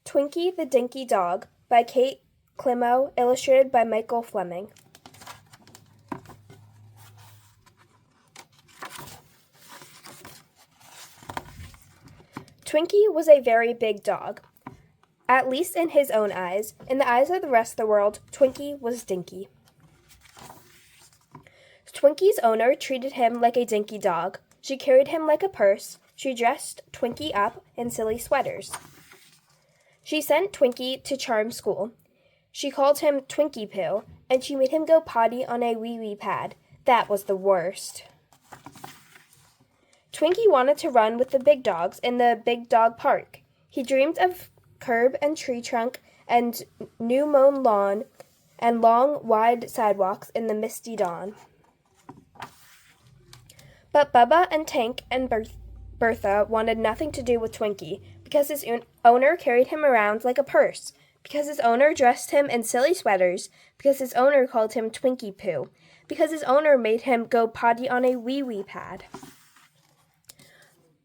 Twinky the Dinky Dog by Kate Klimo, illustrated by Michael Fleming. Twinky was a very big dog, at least in his own eyes. In the eyes of the rest of the world, Twinky was Dinky. Twinky's owner treated him like a dinky dog. She carried him like a purse. She dressed Twinky up in silly sweaters. She sent Twinky to charm school. She called him Twinky Poo, and she made him go potty on a wee-wee pad. That was the worst. Twinky wanted to run with the big dogs in the big dog park. He dreamed of curb and tree trunk and new mown lawn and long, wide sidewalks in the misty dawn. But Bubba and Tank and Bertha wanted nothing to do with Twinky because his owner carried him around like a purse, because his owner dressed him in silly sweaters, because his owner called him Twinky Poo, because his owner made him go potty on a wee-wee pad.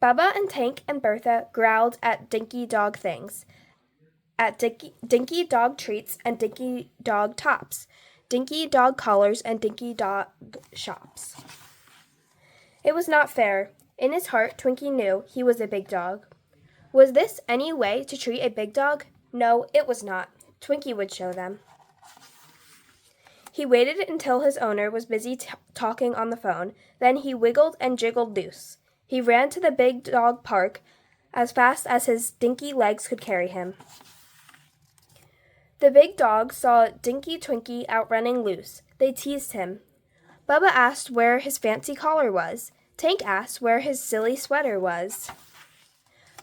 Bubba and Tank and Bertha growled at Dinky Dog things, at Dinky Dog treats and Dinky Dog tops, Dinky Dog collars and Dinky Dog shops. It was not fair. In his heart, Twinky knew he was a big dog. Was this any way to treat a big dog? No, it was not. Twinky would show them. He waited until his owner was busy talking on the phone. Then he wiggled and jiggled loose. He ran to the big dog park as fast as his dinky legs could carry him. The big dogs saw Dinky Twinky out running loose. They teased him. Bubba asked where his fancy collar was. Tank asked where his silly sweater was.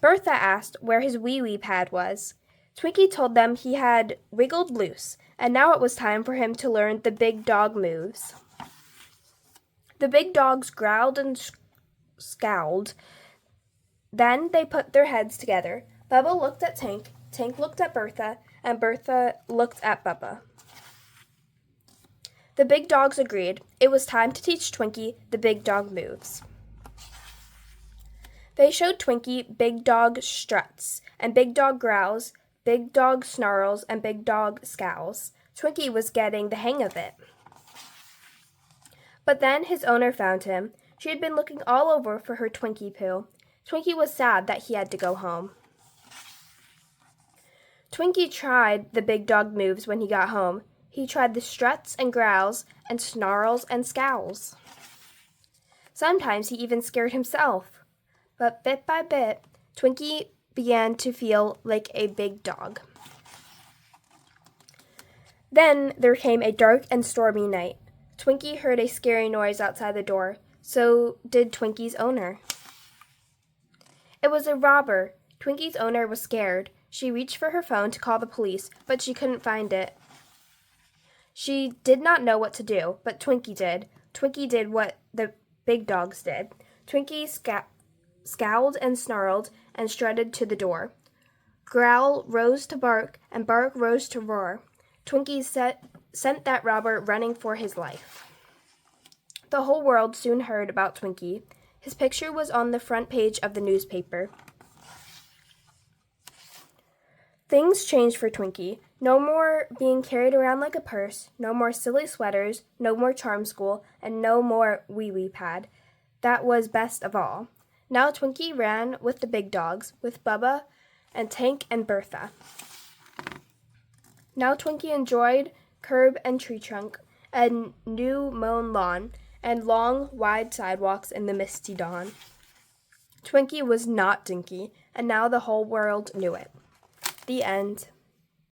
Bertha asked where his wee-wee pad was. Twinky told them he had wiggled loose, and now it was time for him to learn the big dog moves. The big dogs growled and scowled. Then they put their heads together. Bubba looked at Tank, Tank looked at Bertha, and Bertha looked at Bubba. The big dogs agreed. It was time to teach Twinky the big dog moves. They showed Twinky big dog struts and big dog growls, big dog snarls, and big dog scowls. Twinky was getting the hang of it. But then his owner found him. She had been looking all over for her Twinky Poo. Twinky was sad that he had to go home. Twinky tried the big dog moves when he got home. He tried the struts and growls and snarls and scowls. Sometimes he even scared himself. But bit by bit, Twinky began to feel like a big dog. Then there came a dark and stormy night. Twinky heard a scary noise outside the door. So did Twinky's owner. It was a robber. Twinky's owner was scared. She reached for her phone to call the police, but she couldn't find it. She did not know what to do, but Twinky did. Twinky did what the big dogs did. Twinky scowled and snarled and strutted to the door. Growl rose to bark, and bark rose to roar. Twinky sent that robber running for his life. The whole world soon heard about Twinky. His picture was on the front page of the newspaper. Things changed for Twinky. No more being carried around like a purse, no more silly sweaters, no more charm school, and no more wee-wee pad. That was best of all. Now Twinky ran with the big dogs, with Bubba and Tank and Bertha. Now Twinky enjoyed curb and tree trunk, and new mown lawn, and long, wide sidewalks in the misty dawn. Twinky was not Dinky, and now the whole world knew it. The end.